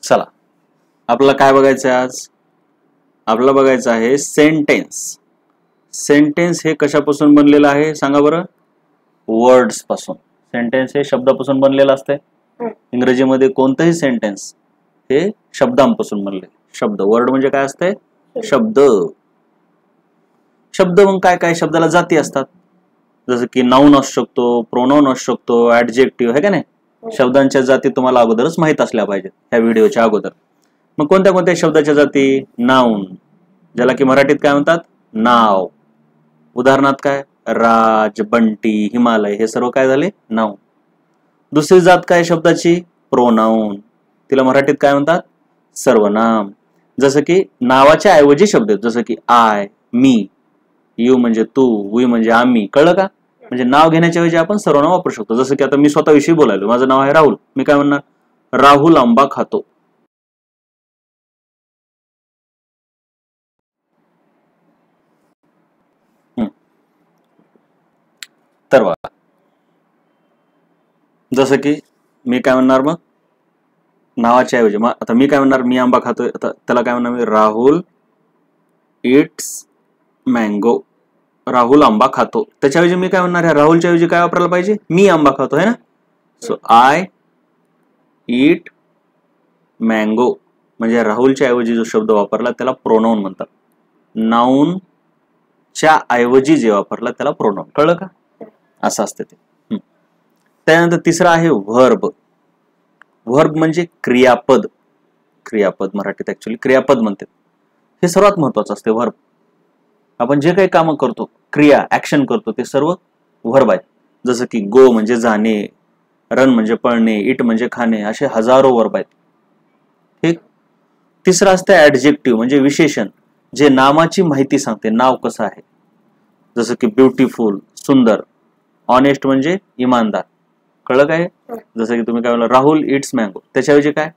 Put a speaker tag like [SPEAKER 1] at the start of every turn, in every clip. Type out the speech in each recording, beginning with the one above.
[SPEAKER 1] चला, आपल्याला काय बघायचं आहे आज? आपल्याला बघायचं आहे सेंटेन्स. सेंटेन्स हे कशापासून बनलेलं आहे सांगा बरं? वर्ड्स पासून. सेंटेन्स हे शब्दापासून बनलेलं असते. इंग्रजीमध्ये कोणतंही सेंटेन्स हे शब्दांपासून बनले. शब्द, वर्ड म्हणजे काय असते? शब्द. शब्द मग काय काय? शब्दाला जाती असतात. जसं की नाऊन असू शकतो, प्रोनाऊन असू शकतो, ऍडजेक्टिव्ह, है का नाही? शब्दांच्या जाती तुम्हाला अगोदरच माहित असल्या पाहिजेत ह्या व्हिडिओच्या अगोदर. मग कोणत्या कोणत्या शब्दाच्या जाती? नाऊन, ज्याला की मराठीत काय म्हणतात? नाव. उदाहरणार्थ काय? राज, बंटी, हिमालय, हे सर्व काय झाले? नाऊन. दुसरी जात काय शब्दाची? प्रोनाऊन. तिला मराठीत काय म्हणतात? सर्वनाम. जसं की नावाच्या ऐवजी शब्द, जसं की आय, मी, यू म्हणजे तू, वी म्हणजे आम्ही. कळलं का? म्हणजे नाव घेण्याच्या ऐवजी आपण सर्वनाम वापरू शकतो. जसं की आता मी स्वतःविषयी बोलायलो, माझं नाव आहे राहुल, मी काय म्हणणार? राहुल आंबा खातो. तर बघा, जसं की मी काय म्हणणार मग नावाच्या ऐवजी? मग आता मी काय म्हणणार? मी आंबा खातोय, आता त्याला काय म्हणणार मी? Rahul it's mango. राहुल आंबा खातो. त्याच्याऐवजी मी काय म्हणणार? ह्या राहुलच्या ऐवजी काय वापरायला पाहिजे? मी आंबा खातो, है ना? So I eat mango. म्हणजे राहुलच्या ऐवजी जो शब्द वापरला त्याला प्रोनाऊन म्हणतात. नाऊनच्या ऐवजी जे वापरला त्याला प्रोनाऊन. कळलं का? असं असते ते. त्यानंतर तिसरा आहे व्हर्ब. व्हर्ब म्हणजे क्रियापद. क्रियापद मराठीत ऍक्च्युअली क्रियापद म्हणतात. हे सर्वात महत्वाचं असते व्हर्ब. आपण जे काही कामं करतो, क्रिया, ऍक्शन करतो, ते सर्व व्हर्ब आहेत. जसं की गो म्हणजे जाणे, रन म्हणजे पळणे, इट म्हणजे खाणे, असे हजारो व्हर्ब आहेत. ठीक. तिसरं असतं ऍडजेक्टिव्ह म्हणजे विशेषण, जे नामाची माहिती सांगते, नाव कसं आहे. जसं की ब्युटिफुल, सुंदर. ऑनेस्ट म्हणजे इमानदार. कळलं काय? जसं की तुम्ही काय म्हणला? Rahul it's mango. त्याच्याऐवजी काय?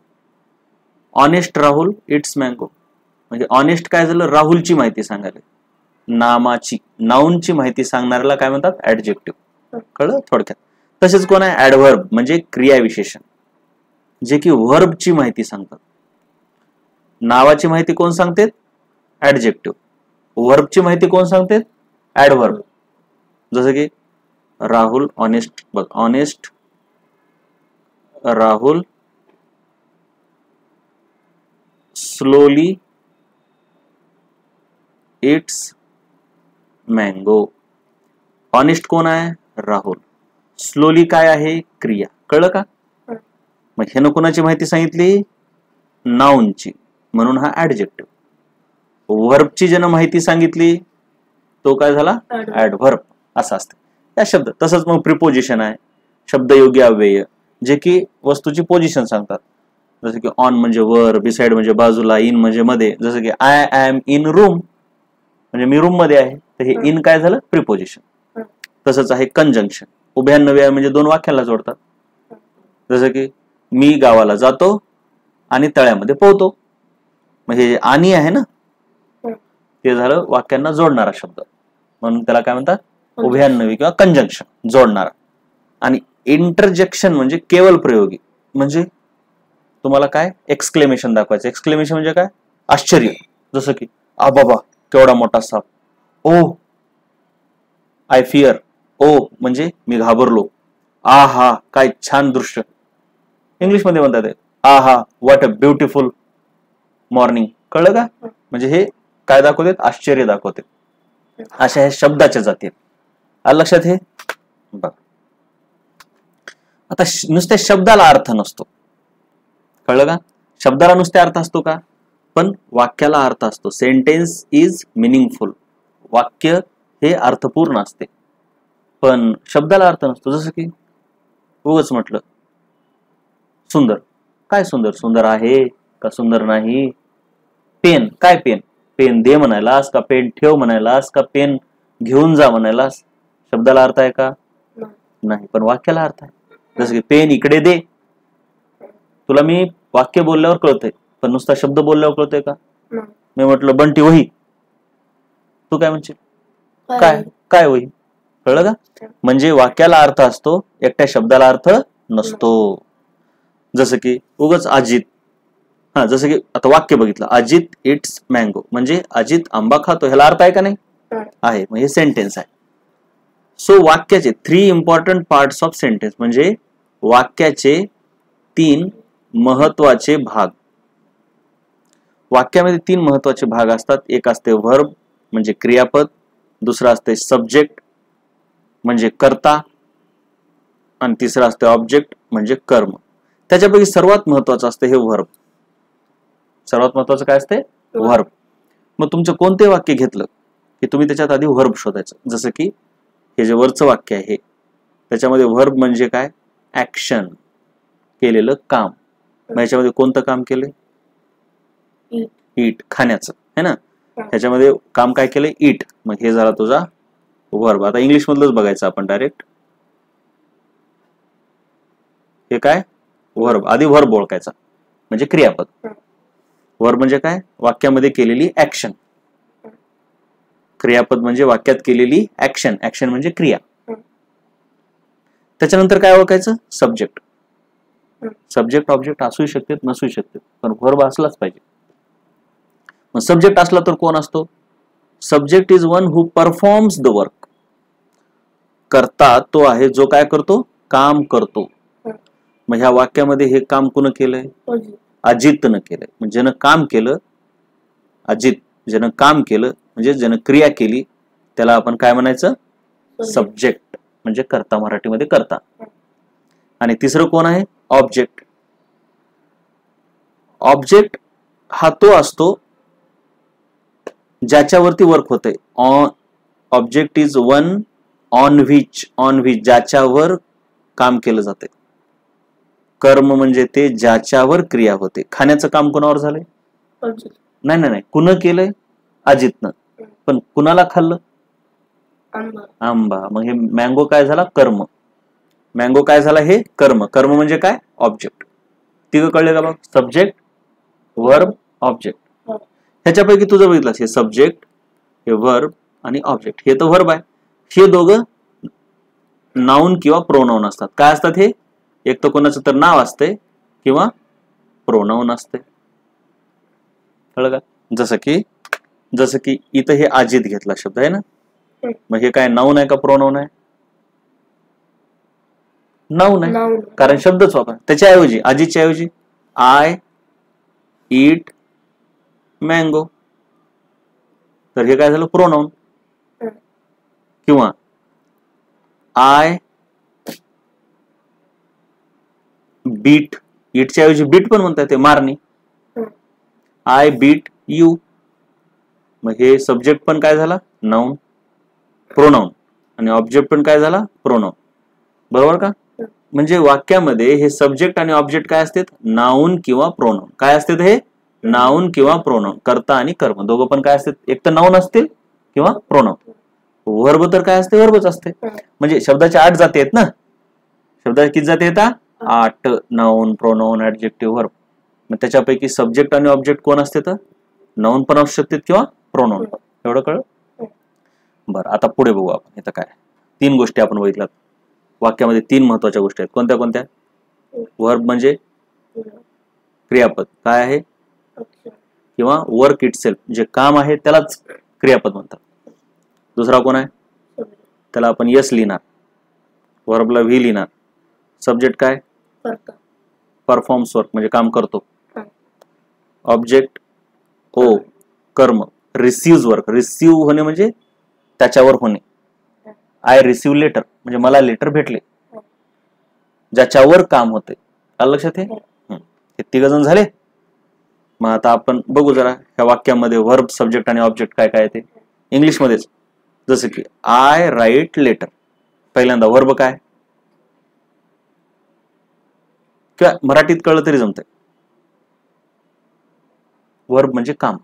[SPEAKER 1] Honest Rahul it's mango. म्हणजे ऑनेस्ट काय झालं? राहुलची माहिती सांगायला. नामाची, नाऊनची माहिती सांगणाऱ्याला काय म्हणतात? ऍडजेक्टिव्ह. कळलं थोडक्यात? तसेच कोण आहे? ऍडव्हर्ब म्हणजे क्रिया विशेषण, जे की व्हर्बची माहिती सांगतात. नावाची माहिती कोण सांगते? ऍडजेक्टिव्ह. व्हर्बची माहिती कोण सांगते? ऍडव्हर्ब. जसं की राहुल ऑनेस्ट. बघ, honest Rahul slowly it's mango. Honest कोण आहे? राहुल. स्लोली काय आहे? क्रिया. कळलं का? मग ह्यानं कोणाची माहिती सांगितली? नाऊनची, म्हणून हा ऍडजेक्टिव्ह. व्हर्बची ज्यानं माहिती सांगितली तो काय झाला? ऍडव्हर्ब. असं असतं या शब्द. तसंच मग प्रिपोजिशन आहे, शब्दयोगी अव्यय, जे की वस्तूची पोझिशन सांगतात. जसं की ऑन म्हणजे वर, बिसाइड म्हणजे बाजूला, इन म्हणजे मध्ये. जसं की आय एम इन रूम, म्हणजे मी रूम मध्ये आहे, तर हे इन काय झालं? प्रिपोजिशन. तसंच आहे कंजंक्शन, उभयान्वय म्हणजे दोन वाक्याला जोडतात. जसं की मी गावाला जातो आणि तळ्यामध्ये पोहतो. म्हणजे आणि आहे ना, ते झालं वाक्यांना जोडणारा शब्द, म्हणून त्याला काय म्हणतात? उभयान्वयी किंवा कंजंक्शन, जोडणारा. आणि इंटरजेक्शन म्हणजे केवळ प्रयोगी, म्हणजे तुम्हाला काय? एक्सक्लेमेशन दाखवायचं. एक्सक्लेमेशन म्हणजे काय? आश्चर्य. जसं की आ बाबा केवढा मोठा साप. ओ आय फिअर. ओ म्हणजे मी घाबरलो. आ हा काय छान दृश्य. इंग्लिश मध्ये म्हणतात आ हा व्हॉट अ ब्युटिफुल मॉर्निंग. कळलं का? म्हणजे हे काय दाखवतात? आश्चर्य दाखवते. अशा हे शब्दाच्या जाती. आलं लक्षात? हे बघ, आता नुसत्या शब्दाला अर्थ नसतो. कळलं का? शब्दाला नुसते अर्थ असतो का? पण वाक्याला अर्थ असतो. Sentence is meaningful. वाक्य हे अर्थपूर्ण असते, पण शब्दाला अर्थ नसतो. जसं की उगाच म्हटलं सुंदर. काय सुंदर? सुंदर आहे का सुंदर नाही? पेन. काय पेन? पेन दे म्हणायलास का पेन ठेव म्हणायलास का पेन घेऊन जा म्हणायलास? शब्दाला अर्थ आहे का? नाही, पण वाक्याला अर्थ आहे. जसं की पेन इकडे दे. तुला मी वाक्य बोलल्यावर कळतंय, पण नुसता शब्द बोलल्यावर कळतोय का? मी म्हटलं बंटी वही, तू काय म्हणशील? काय काय वही? कळलं का? म्हणजे वाक्याला अर्थ असतो, एकट्या शब्दाला अर्थ नसतो. जसं की उगाच अजित. हा, जसं की आता वाक्य बघितलं, अजित इट्स मँगो, म्हणजे अजित आंबा खातो, ह्याला अर्थ आहे का नाही? आहे, म्हणजे सेंटेन्स आहे. सो वाक्याचे 3 इम्पॉर्टंट पार्ट्स ऑफ सेंटेन्स, म्हणजे वाक्याचे 3 महत्वाचे भाग. वाक्यामध्ये 3 महत्वाचे भाग असतात. एक असते व्हर्ब म्हणजे क्रियापद, दुसरा असते सब्जेक्ट म्हणजे कर्ता, आणि तिसरा असते ऑब्जेक्ट म्हणजे कर्म. त्याच्यापैकी सर्वात महत्वाचं असतं हे व्हर्ब. सर्वात महत्वाचं काय असते? व्हर्ब. मग तुमचं कोणते वाक्य घेतलं की तुम्ही त्याच्यात आधी व्हर्ब शोधायचं. जसं की हे जे वरचं वाक्य आहे त्याच्यामध्ये व्हर्ब म्हणजे काय? ऍक्शन, केलेलं काम. मग याच्यामध्ये कोणतं काम केलं? ईट, खाण्याचं है ना. ह्याच्यामध्ये काम काय केलं? ईट. मग हे झाला तुझा व्हर्ब. आता इंग्लिश मधलंच बघायचं आपण डायरेक्ट. हे काय? व्हर्ब. आधी व्हर्ब ओळखायचा म्हणजे क्रियापद. व्हर्ब म्हणजे काय? वाक्यामध्ये केलेली ऍक्शन. क्रियापद म्हणजे वाक्यात केलेली ऍक्शन. ऍक्शन म्हणजे क्रिया. त्याच्यानंतर काय ओळखायचं? सब्जेक्ट. सब्जेक्ट ऑब्जेक्ट असू शकते नसू शकते, पण व्हर्ब असलाच पाहिजे. मग सब्जेक्ट असला तर कोण असतो? Subject is one who performs the work. करता तो आहे जो काय करतो? काम करतो. मग ह्या वाक्यामध्ये हे काम कोण केलंय? अजितनं केलंय. म्हणजे ज्यानं काम केलं, अजित ज्यानं काम केलं म्हणजे ज्यानं क्रिया केली त्याला आपण काय म्हणायचं? सब्जेक्ट म्हणजे कर्ता, मराठीमध्ये कर्ता. आणि तिसरं कोण आहे? ऑब्जेक्ट. ऑब्जेक्ट हा तो असतो ज्याच्यावरती वर्क होतंय. Object is one on which ज्याच्यावर काम केलं जाते. कर्म म्हणजे ते ज्याच्यावर क्रिया होते. खाण्याचं काम कोणावर झालंय? नाही नाही नाही, कुण केलंय? अजितनं. पण कुणाला खाल्लं? आंबा. मग हे मँगो काय झाला? कर्म. मँगो काय झाला? हे कर्म. कर्म म्हणजे काय? ऑब्जेक्ट. तिघं कळले का बघ? Subject, verb, object. ह्याच्यापैकी तुझं बघितलंस हे सब्जेक्ट, हे वर्ब आणि ऑब्जेक्ट. हे तर वर्ब आहे. हे दोघं नाउन किंवा प्रोनाउन असतात. काय असतात हे? एक तर कोणाचं तर नाव असते किंवा प्रोनाउन असते. कळलं का? जसं की इथं हे अजित घेतला शब्द आहे ना, मग हे काय नाउन आहे का प्रोनाउन आहे? नाउन आहे, कारण शब्दच वापर. त्याच्याऐवजी अजितच्या ऐवजी आय ईट मँगो, तर हे काय झालं? प्रोनाउन. किंवा आय बीट, इटच्या ऐवजी बीट पण म्हणतात, ते मारणी. I bit you. मग हे सब्जेक्ट पण काय झाला? Noun, pronoun. आणि ऑब्जेक्ट पण काय झाला? प्रोनाउन. बरोबर का? म्हणजे वाक्यामध्ये हे सब्जेक्ट आणि ऑब्जेक्ट काय असतात? नाउन किंवा प्रोनाउन. काय असतात हे? नाउन किंवा प्रोनाउन. कर्ता आणि कर्म दोघं पण काय असतात? एक तर नाउन असतील किंवा प्रोनाउन. वर्ब तर काय असते? वर्बच असते. म्हणजे शब्दाच्या 8 जाती आहेत ना. शब्दाच्या किती जाती येतात? 8. Noun, pronoun, adjective, verb. मग त्याच्यापैकी सब्जेक्ट आणि ऑब्जेक्ट कोण असते? तर नाउन पण असू शकते किंवा प्रोनाउन. एवढं कळलं? बरं, आता पुढे बघू आपण. इथं काय 3 गोष्टी आपण बघितल्यात. वाक्यामध्ये 3 महत्वाच्या गोष्टी आहेत. कोणत्या कोणत्या? वर्ब म्हणजे क्रियापद. काय आहे? किंवा वर्क इटसेल्फ, जे काम आहे त्यालाच क्रियापद म्हणतात. दुसरा कोण आहे? त्याला आपण यस लिहिणार, वर्बला व्ही लिहिणार. सब्जेक्ट काय? परफॉर्म्स वर्क म्हणजे काम करतो. ऑब्जेक्ट ओ कर्म. रिसिव्ह वर्क, रिसिव्ह होणे म्हणजे त्याच्यावर होणे. आय रिसिव्ह लेटर म्हणजे मला लेटर भेटले, ज्याच्यावर काम होते. आलं लक्षात? हे 3 जण झाले. मग आता आपण बघू जरा ह्या वाक्यामध्ये वर्ब, सब्जेक्ट आणि ऑब्जेक्ट काय काय ते इंग्लिशमध्येच. जसं की आय राईट लेटर. पहिल्यांदा वर्ब काय? किंवा मराठीत कळलं तरी जमतंय. वर्ब म्हणजे काम,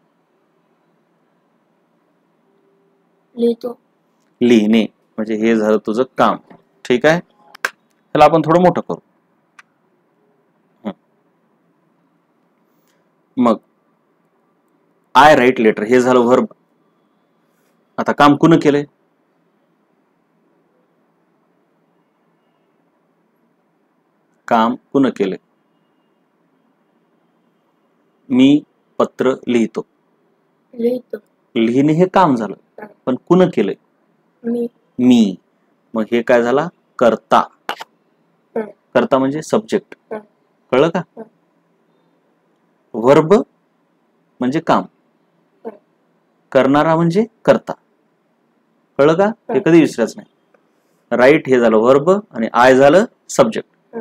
[SPEAKER 1] लिहिणे. म्हणजे हे झालं तुझं काम. ठीक आहे, त्याला आपण थोडं मोठं करू. मग आय राईट लेटर हे झालं वर्ब. आता काम कुण केलंय? काम कुण केलंय? मी पत्र लिहितो.
[SPEAKER 2] लिहितो.
[SPEAKER 1] लिहिणे हे काम झालं, पण कुण केलंय?
[SPEAKER 2] मी.
[SPEAKER 1] मी. मग हे काय झाला? कर्ता. कर्ता म्हणजे सब्जेक्ट. कळलं का? वर्ब म्हणजे काम, करणारा म्हणजे कर्ता. कळलं का? हे कधी विसरायचं नाही. राईट हे झालं वर्ब आणि आय झालं सब्जेक्ट.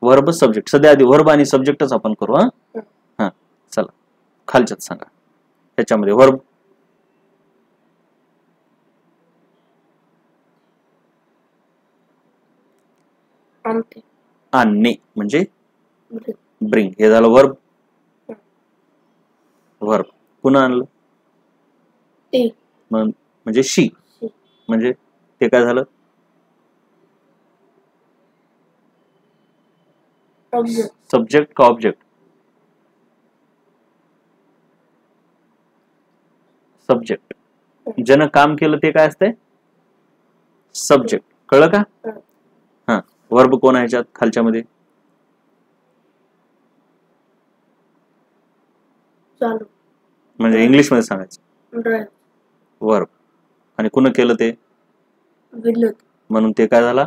[SPEAKER 1] Verb subject. सध्या आधी वर्ब आणि सब्जेक्टच आपण करू. हा चला खालच्यात सांगा. त्याच्यामध्ये वर्ब आणणे म्हणजे ब्रिंग. हे झालं वर्ब. वर्ब. पुन्हा आणलं म्हणजे शी. म्हणजे ते काय झालं? सब्जेक्ट का ऑब्जेक्ट? सब्जेक्ट. ज्यानं काम केलं ते काय असतंय? सब्जेक्ट. कळलं का? हा. वर्ब कोण आहे ह्याच्यात खालच्या मध्ये? म्हणजे इंग्लिश मध्ये सांगायचं वर्ब. आणि कुण केलं ते? म्हणून ते काय झाला?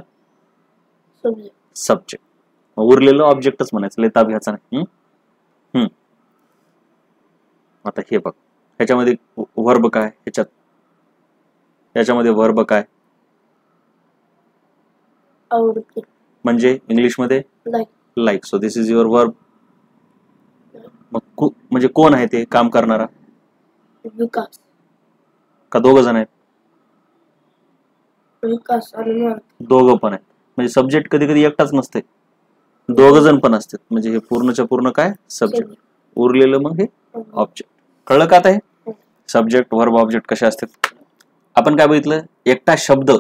[SPEAKER 1] सब्जेक्ट. उरलेलं ऑब्जेक्टच म्हणायचं. लय ताप घ्यायचा नाही. आता हे बघ ह्याच्यामध्ये वर्ब काय? ह्याच्यामध्ये वर्ब काय? म्हणजे इंग्लिश मध्ये like. So this is your verb. मग म्हणजे कोण आहे ते काम करणारा?
[SPEAKER 2] विकास.
[SPEAKER 1] का दोघ जण आहेत?
[SPEAKER 2] विकास आणि
[SPEAKER 1] दोघं पण आहेत. म्हणजे सब्जेक्ट कधी कधी एकटाच नसते, दोघ जण पण असतात. म्हणजे हे पूर्णच्या पूर्ण काय? सब्जेक्ट. उरलेलं मग हे ऑब्जेक्ट. कळलं का? आता हे सब्जेक्ट वर्ब ऑब्जेक्ट कसे असतात? आपण काय बघितलं? एकटा शब्द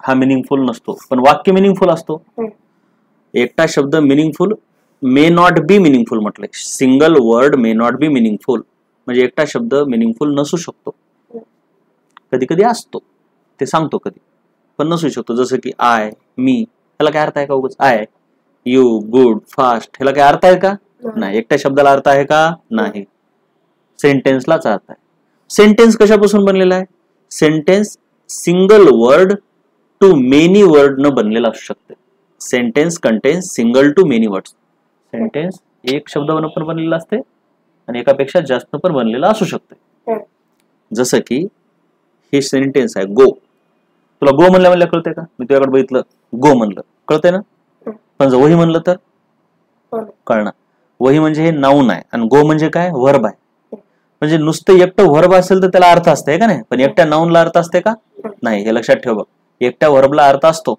[SPEAKER 1] हा मिनिंगफुल नसतो, पण वाक्य मिनिंगफुल असतो. एकटा शब्द meaningful may not be meaningful म्हटलंय. Single word may not be meaningful. म्हणजे एकटा शब्द मिनिंगफुल नसू शकतो. कधी कधी असतो, ते सांगतो कधी, पण नसू शकतो. जसं की आय, मी, ह्याला काय अर्थ आहे का? उगाच आय, यू, गुड, फास्ट, ह्याला काय अर्थ आहे का? नाही. एकट्या शब्दाला अर्थ आहे का? नाही. सेंटेन्सलाच अर्थ आहे. सेंटेन्स कशापासून बनलेला आहे? Sentence single word to many word न बनलेला असू शकते. Sentence contains single to many words. Sentence एक शब्दावरून पण बनलेला असते आणि एकापेक्षा जास्त पण बनलेला असू शकते. जसं की हे सेंटेन्स आहे गो. तुला गो म्हणल्या कळतंय का? मी तुझ्याकडे बघितलं गो म्हणलं, कळतंय ना? पण जर वही म्हणलं तर कळणार. वही म्हणजे हे नाऊन आहे आणि गो म्हणजे काय? वर्ब आहे. म्हणजे नुसतं एकटं वर्ब असेल तर त्याला अर्थ असते का नाही, पण एकट्या नाऊनला अर्थ असते का? नाही. हे लक्षात ठेव बघ. एकट्या वर्बला अर्थ असतो.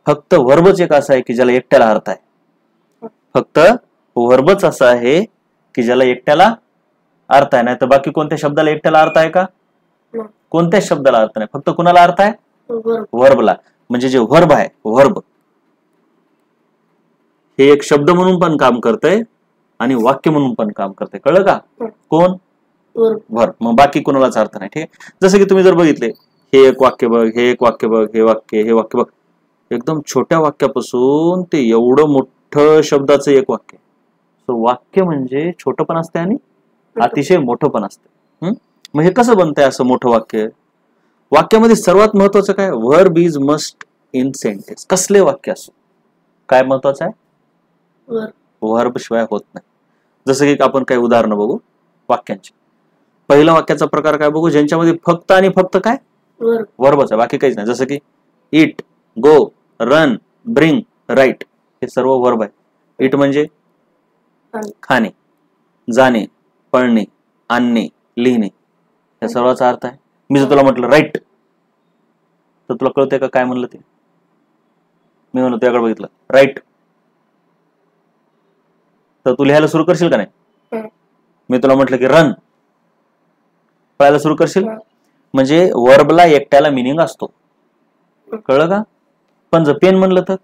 [SPEAKER 1] फक्त वर्बच एक असा आहे की ज्याला एकट्याला अर्थ आहे. फक्त वर्बच असा आहे की ज्याला एकट्याला अर्थ आहे. नाही तर बाकी कोणत्या शब्दाला एकट्याला अर्थ आहे का? कोणत्याच शब्दाला अर्थ नाही. फक्त कुणाला अर्थ आहे? वर्बला. म्हणजे जे वर्ब आहे, वर्ब हे एक शब्द म्हणून पण काम करतंय आणि वाक्य म्हणून पण काम करतंय. कळलं का? कोण? वर्ब. मग बाकी कोणालाच अर्थ नाही. ठीक आहे. जसं की तुम्ही जर बघितले हे एक वाक्य बघ, हे एक वाक्य बघ, हे वाक्य बघ. एकदम छोट्या वाक्यापासून ते एवढं मोठं शब्दाचं एक वाक्य. सो वाक्य म्हणजे छोटं पण असते आणि अतिशय मोठं पण असते. मग हे कसं बनतंय असं मोठं वाक्य? वाक्यामध्ये सर्वात महत्वाचं काय? Verb is must in sentence. कसले वाक्य असो, काय महत्वाचं आहे? वर्ब शिवाय होत नाही. जसं की आपण काही उदाहरणं बघू वाक्यांची. पहिल्या वाक्याचा प्रकार काय बघू? ज्यांच्यामध्ये फक्त आणि फक्त काय? वर्बच आहे, बाकी काहीच नाही. जसं की it, go, run, bring, write, हे सर्व वर्ब आहे. इट म्हणजे खाणे, जाणे, पळणे, आणणे, लिहिणे, या सर्वांचा अर्थ आहे. मी जर तुला म्हटलं राईट तर तुला कळतंय का काय म्हणलं ते? मी म्हणलं तुझ्याकडे बघितलं राईट तर तू लिहायला सुरू करशील का नाही? मी तुला म्हटलं की रन, पळायला सुरू करशील. म्हणजे वर्बला एकट्याला मिनिंग असतो. कळलं का? पण जर पेन म्हणलं तर,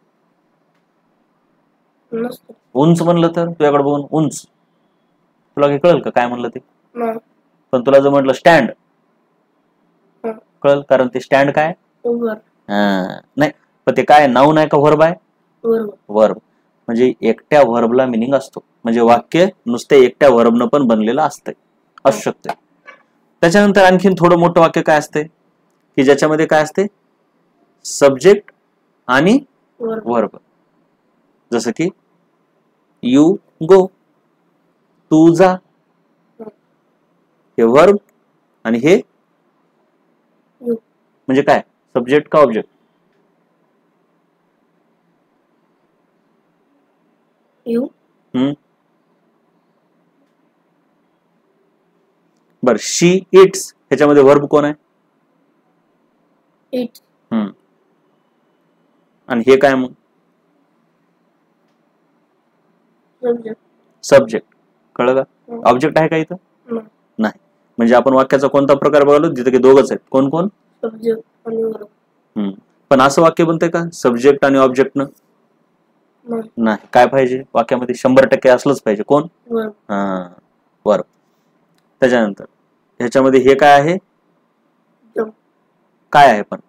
[SPEAKER 1] उंच म्हणलं तर, तुझ्याकडे बघून उंच, तुला काही कळेल का काय म्हणलं ते? पण तुला जर म्हटलं स्टँड कळल, कारण ते स्टँड काय? नाही. पण ते काय नाऊन आहे का वर्ब आहे? वर्ब. म्हणजे एकट्या वर्बला मिनिंग असतो. म्हणजे वाक्य नुसते एकट्या व्हर्बनं पण बनलेलं असतंय, असू शकते. त्याच्यानंतर आणखीन थोडं मोठं वाक्य काय असते की ज्याच्यामध्ये काय असते, सब्जेक्ट आणि व्हर्ब. जसं की यू गो, तू जा, हे व्हर्ब आणि हे म्हणजे काय, सब्जेक्ट का ऑब्जेक्ट?
[SPEAKER 2] यू.
[SPEAKER 1] बर, शी इट्स ह्याच्यामध्ये व्हर्ब कोण आहे?
[SPEAKER 2] इट.
[SPEAKER 1] आणि हे काय मग?
[SPEAKER 2] सब्जेक्ट.
[SPEAKER 1] सब्जेक्ट. कळलं का? ऑब्जेक्ट आहे का इथं? नाही. म्हणजे आपण वाक्याचा कोणता प्रकार बघालो जिथे की दोघच आहेत, कोण कोण?
[SPEAKER 2] सब्जेक्ट आणि व्हर्ब.
[SPEAKER 1] पण असं वाक्य बनतंय का सब्जेक्ट आणि ऑब्जेक्ट न? नाही. काय पाहिजे वाक्यामध्ये? 100% असलंच पाहिजे. कोण? व्हर्ब. त्याच्यानंतर ह्याच्यामध्ये हे काय आहे, काय आहे पण?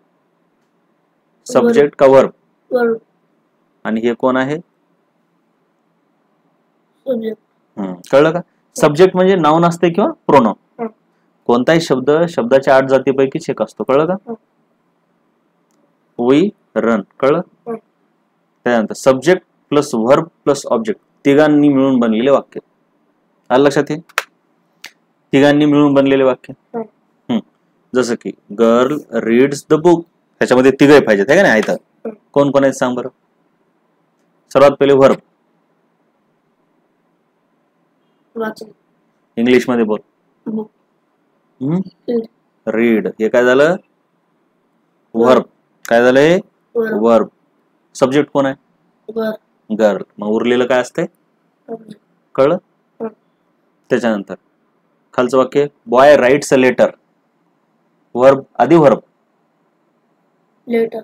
[SPEAKER 1] सब्जेक्ट का व्हर्ब?
[SPEAKER 2] व्हर्ब.
[SPEAKER 1] आणि हे कोण आहे?
[SPEAKER 2] सब्जेक्ट.
[SPEAKER 1] कळलं का? सब्जेक्ट म्हणजे नाउन असते किंवा प्रोनाउन. कोणताही शब्द शब्दाच्या 8 जातीपैकीच एक असतो. कळलं का? We run. कळलं? त्यानंतर subject plus verb plus object तिघांनी मिळून बनलेले वाक्य. आलं लक्षात? हे तिघांनी मिळून बनलेले वाक्य. जसं की गर्ल रीड्स द बुक, त्याच्यामध्ये तिघही पाहिजेत आहे का नाही? आहेत. कोण कोण आहेत सांग बरं? सर्वात पहिले व्हर्ब. इंग्लिश मध्ये बोल. रीड. हे काय झालं? व्हर्ब. काय झालंय? व्हर्ब. सब्जेक्ट कोण आहे? गर्ल. मग उरलेलं काय असते? कळलं? त्याच्यानंतर खालचं वाक्य boy writes a letter. Verb आधी व्हर्ब.
[SPEAKER 2] लेटर.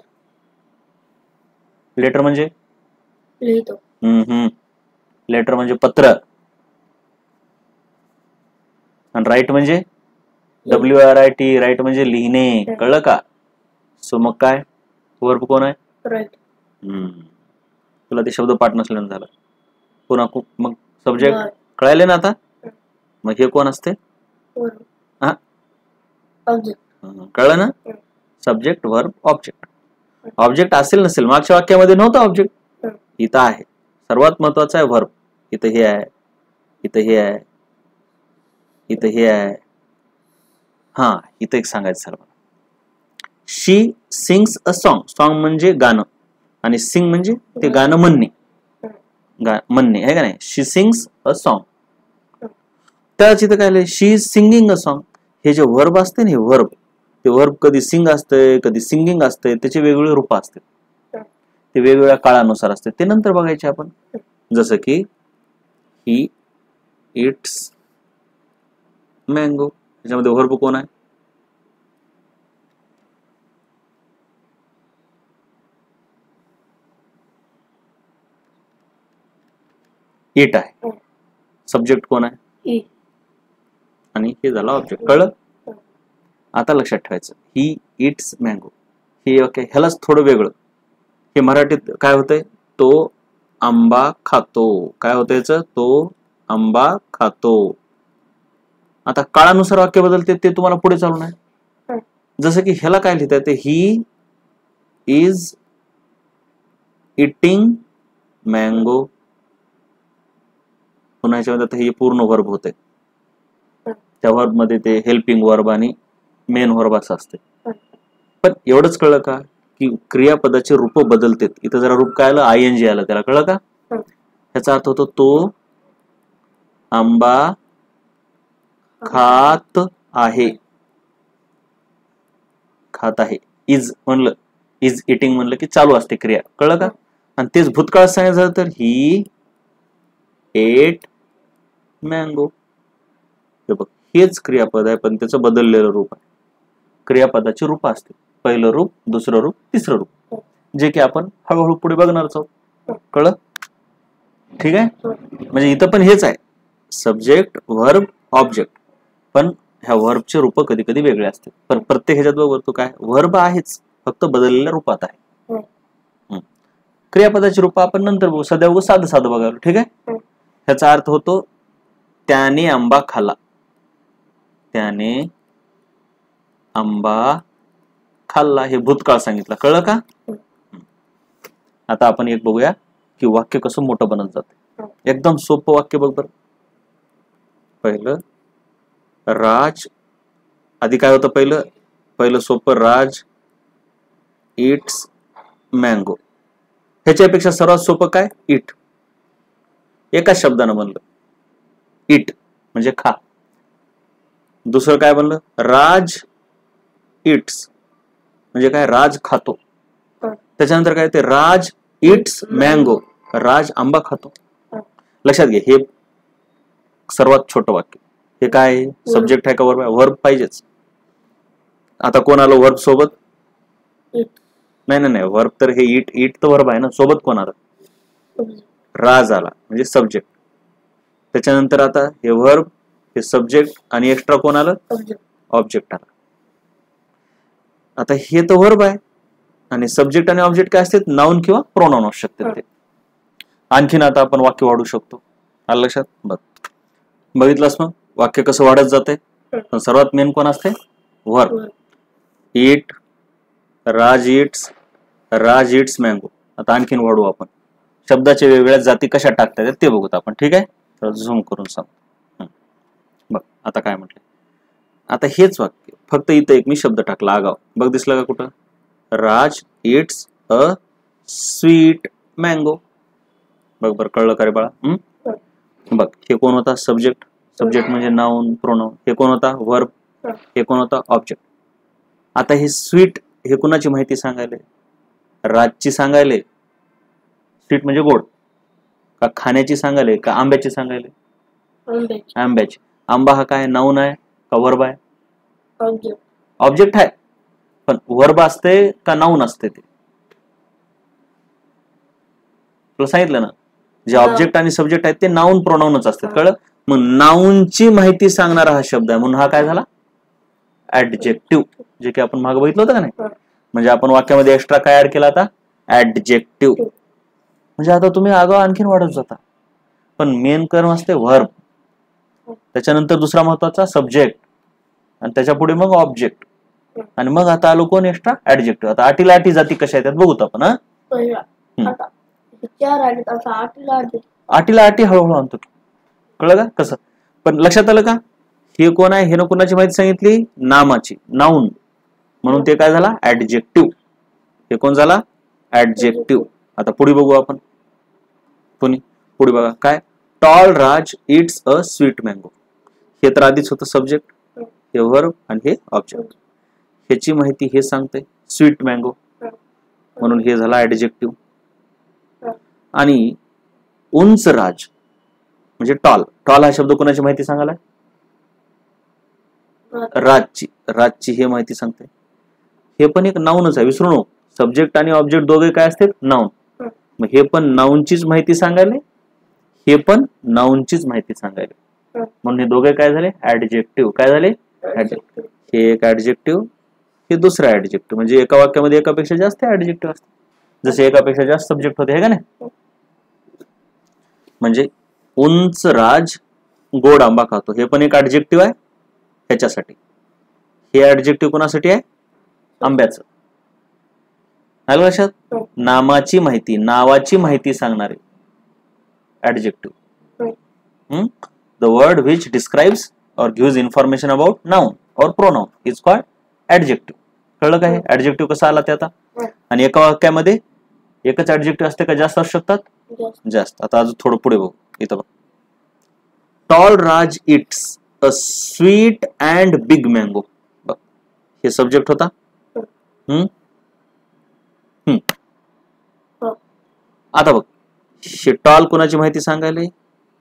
[SPEAKER 1] लेटर म्हणजे
[SPEAKER 2] लिहितो.
[SPEAKER 1] लेटर म्हणजे पत्र. आणि राईट म्हणजे WRIT. राईट म्हणजे लिहिणे. कळलं का? सो मग काय व्हर्ब कोण आहे?
[SPEAKER 2] राईट.
[SPEAKER 1] तुला ते शब्द पाठ नसल्यानं झालं. पुन्हा मग सब्जेक्ट कळाले ना आता? मग हे कोण असते? कळलं ना? Subject verb object. ऑब्जेक्ट असेल नसेल मागच्या वाक्यामध्ये नव्हतं ऑब्जेक्ट, इथं आहे. सर्वात महत्वाचं आहे व्हर्ब. इथं हे आहे, इथं हे आहे, इथं हे आहे. हा, इथं एक सांगायचं सर्व. शी सिंग्स अ सॉन्ग. सॉन्ग म्हणजे गाणं आणि सिंग म्हणजे ते गाणं म्हणणे. म्हणणे आहे का नाही? शी सिंग्स अ सॉन्ग. त्याच इथं काय लिहिलंय? शी इज सिंगिंग अ सॉन्ग. हे जे व्हर्ब असते ना, हे व्हर्ब, ते व्हर्ब कधी सिंग असते, कधी सिंगिंग असते, त्याचे वेगवेगळे रूप असते. ते वेगवेगळ्या काळानुसार असते. ते नंतर बघायचे आपण. जसं की ही इट्स मँगो. त्याच्यामध्ये व्हर्ब कोण आहे? इट आहे. सब्जेक्ट कोण आहे? आणि हे झालं ऑब्जेक्ट. कळलं? आता लक्षात ठेवायचं, ही इट्स मँगो. हे ओके, ह्यालाच थोडं वेगळं. हे मराठीत काय होतंय? तो आंबा खातो. काय होतं याचं? तो आंबा खातो. आता काळानुसार वाक्य बदलते, ते तुम्हाला पुढे चालून आहे. जसं की ह्याला काय लिहिता येते? He is eating mango. पुन्हा ह्याच्यामध्ये आता हे पूर्ण व्हर्ब होते. त्या व्हर्ब मध्ये ते हेल्पिंग व्हर्ब आणि मेन व्हर्ब असं असते. पण एवढंच कळलं का की क्रियापदाचे रूप बदलतात. इथं जरा रूप काय आलं? ING आलं. त्याला कळलं का? ह्याचा अर्थ होतो तो आंबा खात आहे. खात आहे. इज म्हणलं, इज इटिंग म्हणलं की चालू असते क्रिया. कळलं का? आणि तेच भूतकाळ सांगायचं झालं तर ही एट मँगो. हे बघ, हेच क्रियापद आहे पण त्याचं बदललेलं रूप आहे. क्रियापदाची रूप असते. पहिलं रूप, दुसरं रूप, तिसरं रूप, जे की आपण हळूहळू पुढे बघणारच आहोत. कळलं? ठीक आहे. म्हणजे इथं पण हेच आहे, सब्जेक्ट व्हर्ब ऑब्जेक्ट. पण ह्या व्हर्बचे रूप कधी कधी वेगळे असते. पण प्रत्येक ह्याच्यात बघतो काय व्हर्ब आहेच, फक्त बदललेल्या रूपात आहे. क्रियापदाची रूप आपण नंतर बघू. सध्या बघू साधं साधं बघायला. ठीक आहे. ह्याचा अर्थ होतो त्याने आंबा खाल्ला, त्याने आंबा खाल्ला, हे भूतकाळ सांगितलं. कळलं का? आता आपण एक बघूया की वाक्य कसं मोठं बनत जाते. एकदम सोपं वाक्य बघ बरं. पहिलं राज, आधी काय होतं? पहिलं सोपं, राज इट्स मँगो. ह्याच्यापेक्षा सर्वात सोपं काय? इट. एकाच शब्दानं बनलं इट म्हणजे खा. दुसरं काय बनलं? राज इट्स म्हणजे काय? राज खातो. त्याच्यानंतर काय ते? राज इट्स मँगो, राज आंबा खातो. लक्षात घे, हे सर्वात छोटं वाक्य. हे काय? सब्जेक्ट आहे का वर्ब आहे? वर्ब पाहिजेच. आता कोण आलं वर्ब सोबत? नाही, वर्ब तर हे इट तर वर्ब आहे ना. सोबत कोण आलं? राज आला म्हणजे सब्जेक्ट. त्याच्यानंतर आता हे वर्ब, हे सब्जेक्ट आणि एक्स्ट्रा कोण आलं? ऑब्जेक्ट आला. आता हे तर वर्ब आहे आणि सब्जेक्ट आणि ऑब्जेक्ट काय असतात? नाउन किंवा प्रोनाउन असू शकतात ते. आणखीन आता आपण वाक्य वाढू शकतो. आलं लक्षात? बघ, बघितलंस मग वाक्य कसं वाढत जाते. पण सर्वात मेन कोण असते? Verb. It, Raj it's mango. आता आणखीन वाढू आपण. शब्दाच्या वेगवेगळ्या जाती कशा टाकता येतात ते बघूत आपण. ठीक आहे? तर झूम करून सांग. बघ आता काय म्हटलं. आता हेच वाक्य, फक्त इथं एक मी शब्द टाकला आगाव. बघ दिसलं का कुठं? राज इट्स अ स्वीट मँगो. बघ बरं, कळलं का रे बाळा? बघ, हे कोण होता? सब्जेक्ट. सब्जेक्ट म्हणजे नाउन प्रोनाउन. हे कोण होता? वर्ब. हे कोण होता? ऑब्जेक्ट. आता हे स्वीट, हे कुणाची माहिती सांगायले? राजची सांगायले. स्वीट म्हणजे गोड. का खाण्याची सांगायले का आंब्याची सांगायले? आंब्याची. आंबा हा काय? नाउन आहे का वर्ब आहे? ऑब्जेक्ट आहे. पण वर्ब असते का नाउन असते? ते तुला सांगितलं ना, जे ऑब्जेक्ट आणि सब्जेक्ट आहेत ते नाउन प्रोनाउनच असतात. कळलं? मग नाउनची माहिती सांगणारा हा शब्द आहे म्हणून हा काय झाला? ऍडजेक्टिव्ह. जे की आपण मागे बघितलं होतं का नाही? म्हणजे आपण वाक्यामध्ये एक्स्ट्रा काय ऍड केला आता? ऍडजेक्टिव्ह. म्हणजे आता तुम्ही आगाव आणखीन वाढत जाता. पण मेन कर्म असते वर्ब, त्याच्यानंतर दुसरा महत्वाचा सब्जेक्ट आणि त्याच्या पुढे मग ऑब्जेक्ट आणि मग आता आलो कोण? Extra adjective. आता आटीला आटी जाती कशा येतात बघूत आपण. आटीला आटी हळूहळू आणतो. कळलं का कसं? पण लक्षात आलं का? हे कोण आहे? हे ना कोणाची माहिती सांगितली? नामाची, नाउन. म्हणून ते काय झाला? ऍडजेक्टिव्ह. हे कोण झाला? ऍडजेक्टिव्ह. आता पुढे बघू आपण. पुढे बघा काय? Tall Raj it's a sweet mango. हे तर आधीच होतं सब्जेक्ट, हे वर्ब आणि हे ऑब्जेक्ट. ह्याची माहिती हे सांगते स्वीट मँगो म्हणून हे झाला ऍडजेक्टिव्ह. आणि उंच राज म्हणजे टॉल. टॉल हा शब्द कोणाची माहिती सांगायला? राजची हे माहिती सांगते. हे पण एक नाउनच आहे, विसरू नको. सब्जेक्ट आणि ऑब्जेक्ट दोघे काय असतात? नाउन. मग हे पण नाउनचीच माहिती सांगायला, हे पण नाउनचीच माहिती सांगायला. म्हणून हे दोघे काय झाले? ऍडजेक्टिव्ह. काय झाले? ऍडजेक्टिव्ह. हे एक ऍडजेक्टिव्ह, हे दुसरा ऍडजेक्टिव्ह. म्हणजे एका वाक्यामध्ये एकापेक्षा जास्त ऍडजेक्टिव्ह असतात. जसे एकापेक्षा जास्त सब्जेक्ट होते, हे का नाही? म्हणजे उंच राज गोड आंबा खातो, हे पण एक ऍडजेक्टिव्ह आहे ह्याच्यासाठी. हे ऍडजेक्टिव्ह कोणासाठी आहे? आंब्याचं. आलं लक्षात? नामाची माहिती, नावाची माहिती सांगणारे adjective. The word which describes और गिव्स इन्फॉर्मेशन अबाउट नाउन और प्रोनाउन इज कॉल्ड ऍडजेक्टिव्ह. कळलं का? हे ऍडजेक्टिव्ह कसं आला ते आता? आणि एका वाक्यामध्ये एकच ऍडजेक्टिव्ह असते का जास्त असू शकतात? जास्त. आता अजून थोडं पुढे बघू. इथं बघ, tall Raj it's a sweet and big mango. बघ, हे सब्जेक्ट होता. आता बघ, हे टॉल कोणाची माहिती सांगायले?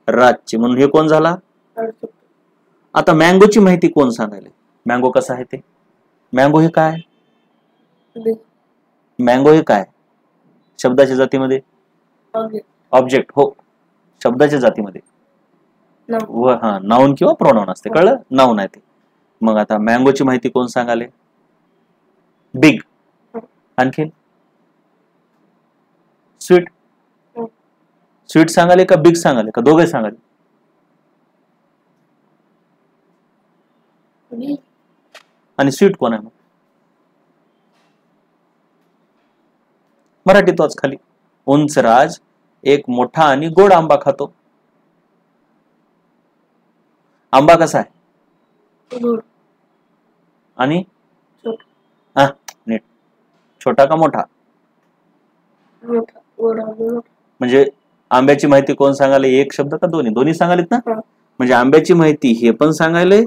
[SPEAKER 1] राजची. म्हणून हे कोण झाला? आता मँगोची माहिती कोण सांगायले? मँगो कसा आहे ते? मँगो हे काय? मँगो हे काय? शब्दाच्या जातीमध्ये ऑब्जेक्ट. हो, शब्दाच्या जातीमध्ये हा नाउन किंवा प्रोनाउन असते. कळलं? नाउन आहे ते. मग आता मँगोची माहिती कोण सांगाले? बिग. आणखीन स्वीट. स्वीट सांगाले का बिग सांगाले का दोघे सांगाले?
[SPEAKER 2] बी
[SPEAKER 1] आणि स्वीट कोण आहे मग? मराठीत वाच खाली. उंचराज एक मोठा आणि गोड आंबा खातो. आंबा कसा आहे?
[SPEAKER 2] गोड
[SPEAKER 1] आणि
[SPEAKER 2] छोटा
[SPEAKER 1] नीट. छोटा का मोठा?
[SPEAKER 2] मोठा गोड आणि मोठा.
[SPEAKER 1] म्हणजे आंब्याची माहिती कोण सांगाले? एक शब्द का दोन्ही? दोन्ही सांगालेत ना.
[SPEAKER 2] हा.
[SPEAKER 1] म्हणजे आंब्याची माहिती हे पण सांगायले,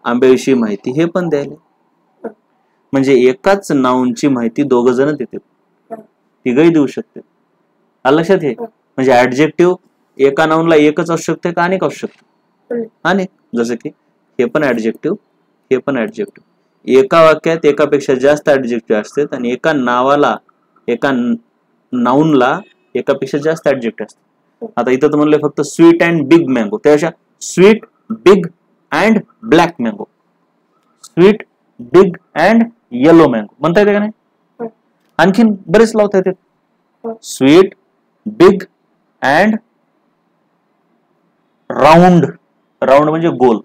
[SPEAKER 1] आंब्याविषयी माहिती हे पण द्यायले. म्हणजे एकाच नाऊनची माहिती दोघ जण देतात.
[SPEAKER 2] हा.
[SPEAKER 1] तिघही देऊ शकते. आलं लक्षात हे?
[SPEAKER 2] हा.
[SPEAKER 1] म्हणजे ऍडजेक्टिव्ह एका नाऊनला एकच असू शकते का अनेक असू शकते? अनेक. जसं की हे पण ऍडजेक्टिव्ह, हे पण ऍडजेक्टिव्ह. एका वाक्यात एकापेक्षा जास्त ऍडजेक्टिव्ह असतात आणि एका नावाला, एका नाऊनला एकापेक्षा जास्त ऍडजेक्टिव्ह असतात. आता इथं तर म्हणलं फक्त स्वीट अँड बिग मँगो, त्यापेक्षा sweet big and black mango, sweet big and yellow mango म्हणता येते का नाही? आणखीन बरेच लावता येते. Sweet big and round, round म्हणजे गोल,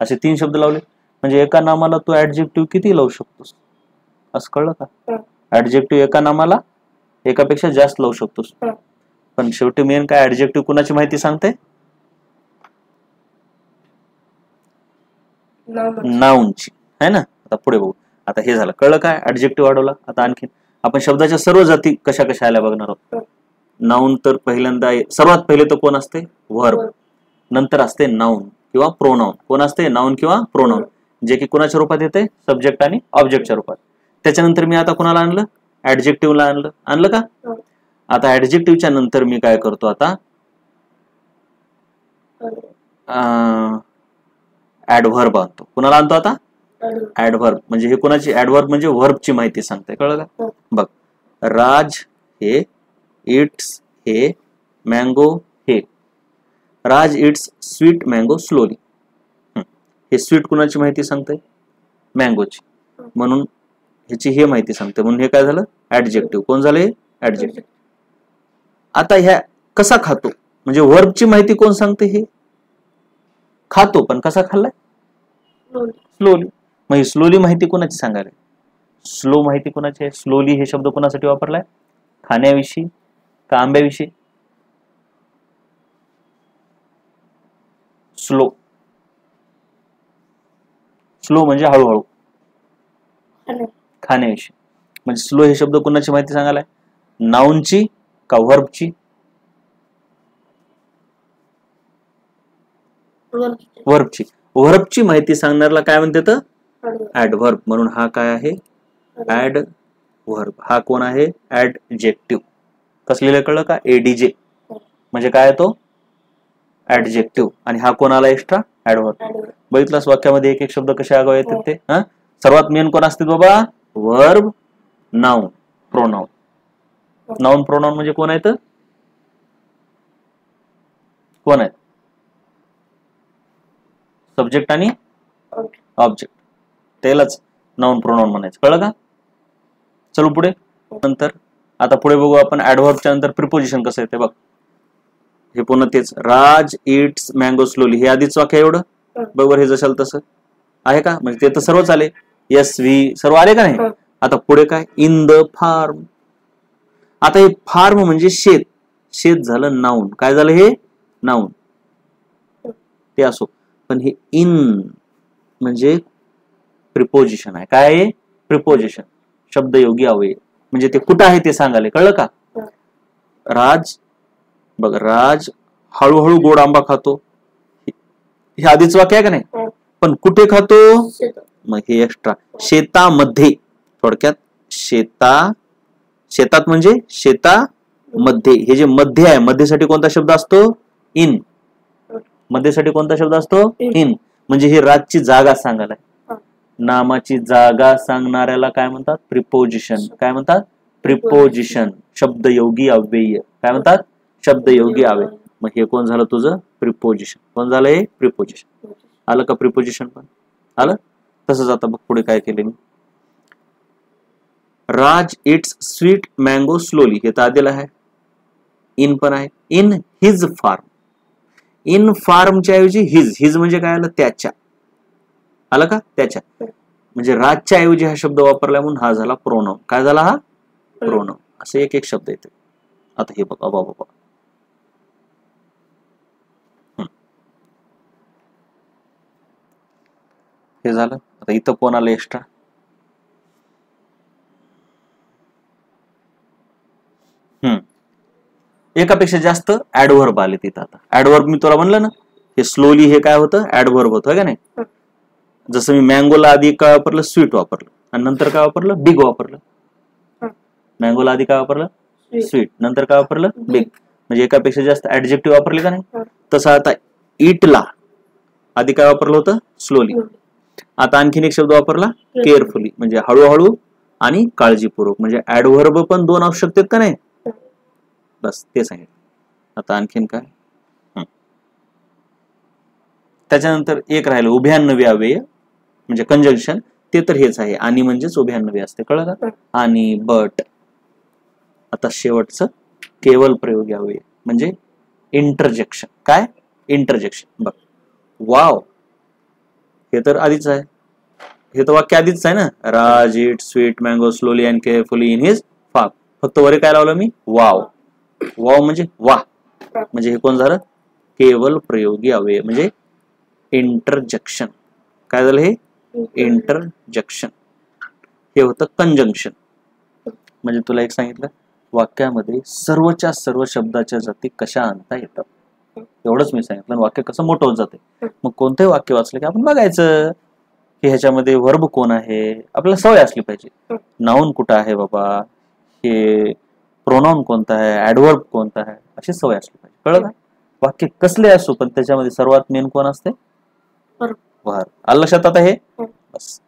[SPEAKER 1] असे 3 शब्द लावले. म्हणजे एका नामाला तू ऍडजेक्टिव्ह किती लावू शकतोस? असं कळलं का? ऍडजेक्टिव्ह एका नामाला एकापेक्षा जास्त लावू शकतोस. पण शेवटी मेन काय, ऍडजेक्टिव्ह कुणाची माहिती सांगते? नाऊनची, है ना. आता पुढे बघू. आता हे झालं, कळलं काय? ऍडजेक्टिव्ह वाढवला. आता आणखीन आपण शब्दाच्या सर्व जाती कशा कशा आल्या बघणार आहोत. नाऊन तर पहिल्यांदा सर्वात पहिले तर कोण असते? व्हर्ब. नंतर असते नाऊन किंवा प्रोनाऊन. कोण असते? नाऊन किंवा प्रोनाऊन, जे की कोणाच्या रूपात येते? सब्जेक्ट आणि ऑब्जेक्टच्या रूपात. त्याच्यानंतर मी आता कोणाला आणलं? ऍडजेक्टिव्हला आणलं. आणलं का? आता ऍडजेक्टिव्हच्या नंतर मी काय करतो? आता ऍडव्हर्ब आणतो. कुणाला आणतो आता? ऍडव्हर्ब. म्हणजे हे कोणाची? ऍडव्हर्ब म्हणजे व्हर्बची माहिती सांगते. कळलं का? बघ, राज हे, इट्स हे, मँगो हे. राज इट्स स्वीट मँगो स्लोली. हे स्वीट कुणाची माहिती सांगते? मँगोची. म्हणून ह्याची हे माहिती सांगते. म्हणून हे काय झालं? ऍडजेक्टिव्ह. कोण झालं? ऍडजेक्टिव्ह. आता ह्या कसा खातो म्हणजे व्हर्बची माहिती कोण सांगते? हे खातो, पण कसा खाल्लाय? स्लोली. मग ही स्लोली माहिती कोणाची सांगायला? स्लो माहिती कोणाची आहे? स्लोली हे शब्द कोणासाठी वापरलाय? खाण्याविषयी का आंब्याविषयी? स्लो. स्लो म्हणजे हळूहळू, खाण्याविषयी. म्हणजे स्लो हे शब्द कोणाची माहिती सांगायला? नाऊनची का व्हर्बची? व्हर्बची. व्हर्बची माहिती सांगणाऱ्याला काय म्हणतात? ऍडव्हर्ब. म्हणून हा काय आहे? ऍडव्हर्ब. हा कोण आहे? ऍडजेक्टिव्ह. कसलेलं कळलं का? एडीजे. म्हणजे काय तो? ऍडजेक्टिव्ह. आणि हा कोण आला एक्स्ट्रा? ऍडव्हर्ब. बघितलास वाक्यामध्ये एक एक शब्द कसे आगाव येतात ते? सर्वात मेन कोण असते बाबा? Verb, noun, pronoun. Noun pronoun म्हणजे कोण आहेत? कोण आहेत? सब्जेक्ट आणि ऑब्जेक्ट. त्यालाच नाऊन प्रोनाऊन म्हणायचं. कळलं का? चलो पुढे. नंतर आता पुढे बघू आपण ऍडव्हर्बच्या नंतर प्रिपोजिशन कसं येते. बघ, हे पुन्हा तेच. राज इट्स मँगो स्लोली. हे आधीच वाक्य एवढं बरोबर. हे जशाल तसं आहे का? म्हणजे ते तर सर्वच आले. एस व्ही सर्व आले का नाही? आता पुढे काय? In the form. आता हे फार्म म्हणजे शेत. शेत झालं नाऊन. काय झालं? हे नाऊन. ते असो, पण हे इन म्हणजे प्रिपोजिशन आहे. काय आहे? प्रिपोजिशन. शब्दयोगी अव्यय. म्हणजे ते कुठं आहे ते सांगाले. कळलं का? राज, बघ, राज हळूहळू गोड आंबा खातो. हे आधीच वाक्य आहे का नाही? पण कुठे खातो? मग हे एक्स्ट्रा. शेतामध्ये. थोडक्यात शेतात म्हणजे शेतामध्ये. हे जे मध्ये आहे, मध्येसाठी कोणता शब्द असतो? इन. मध्येसाठी कोणता शब्द असतो? इन. म्हणजे ही राजची जागा सांगायला. नामाची जागा सांगणाऱ्याला काय म्हणतात? प्रिपोजिशन. काय म्हणतात? प्रिपोजिशन. शब्दयोगी अव्यय. काय म्हणतात? शब्दयोगी अव्यय. मग हे कोण झालं तुझं? प्रिपोजिशन. कोण झालं? हे प्रिपोजिशन. आलं का? प्रिपोजिशन पण आलं. तसंच आता बघ पुढे काय केले मी. राज इट्स स्वीट मँगो स्लोली. हे तर आधीला आहे. इन पण आहे. In his form. इन फार्मच्या ऐवजी हिज. हिज म्हणजे काय आलं? त्याच्या. आलं का? त्याच्या. म्हणजे राजच्या ऐवजी हा शब्द वापरला म्हणून हा झाला प्रोनाउन. काय झाला हा? प्रोनाउन. असे एक एक शब्द येते. आता हे बघा बाबा. हे झालं. आता इथं कोण आलं एक्स्ट्रा? एकापेक्षा जास्त ऍडव्हर्ब आले तिथं. आता ऍडव्हर्ब मी तुला म्हणलं ना, हे स्लोली हे काय होतं? ऍडव्हर्ब होतं का नाही? जसं मी मँगोला आधी काय वापरलं? स्वीट वापरलं आणि नंतर काय वापरलं? बिग वापरलं. मँगोला आधी काय वापरलं? स्वीट. नंतर काय वापरलं? बिग. म्हणजे एकापेक्षा जास्त ऍडजेक्टिव्ह वापरले का नाही? तसं आता इटला आधी काय वापरलं होतं? स्लोली. आता आणखीन एक शब्द वापरला? केअरफुली. म्हणजे हळूहळू आणि काळजीपूर्वक. म्हणजे ऍडव्हर्ब पण दोन असू शकतात का नाही? बस ते सांगितलं. आता आणखीन काय? त्याच्यानंतर एक राहिलं उभयान्नवी अव्यय म्हणजे कंजंक्शन. ते तर हेच आहे. आणि म्हणजेच उभयान्नवी असते. कळलं का? आणि बट. आता शेवटचं केवल प्रयोगी अव्यय म्हणजे इंटरजेक्शन. काय? इंटरजेक्शन. बघ, वाव हे तर आधीच आहे. हे तर वाक्य आधीच आहे ना. Raj ate sweet mango slowly and carefully in his farm. फक्त वरी काय लावलं मी? वाव. वाव म्हणजे वा. म्हणजे हे कोण झालं? केवल प्रयोगी अव्यय म्हणजे इंटरजेक्शन. काय झालं हे? इंटरजेक्शन. हे होतं कंजंक्शन. म्हणजे तुला एक सांगितलं, वाक्यामध्ये सर्वच्या सर्व शब्दाच्या जाती कशा आणता येतात एवढंच मी सांगितलं. वाक्य कसं मोठं होत जाते. मग कोणतंही वाक्य वाचलं की आपण बघायचं की ह्याच्यामध्ये वर्ब कोण आहे. आपल्याला सवय असली पाहिजे. नाऊन कुठं आहे बाबा, हे प्रोनाउन कोणता आहे, ऍडव्हर्ब कोणता आहे, अशी सवय असली पाहिजे. कळलं का? वाक्य कसले असो पण त्याच्यामध्ये सर्वात मेन कोण असते? वर्ब. आलं लक्षात आता हे? बस.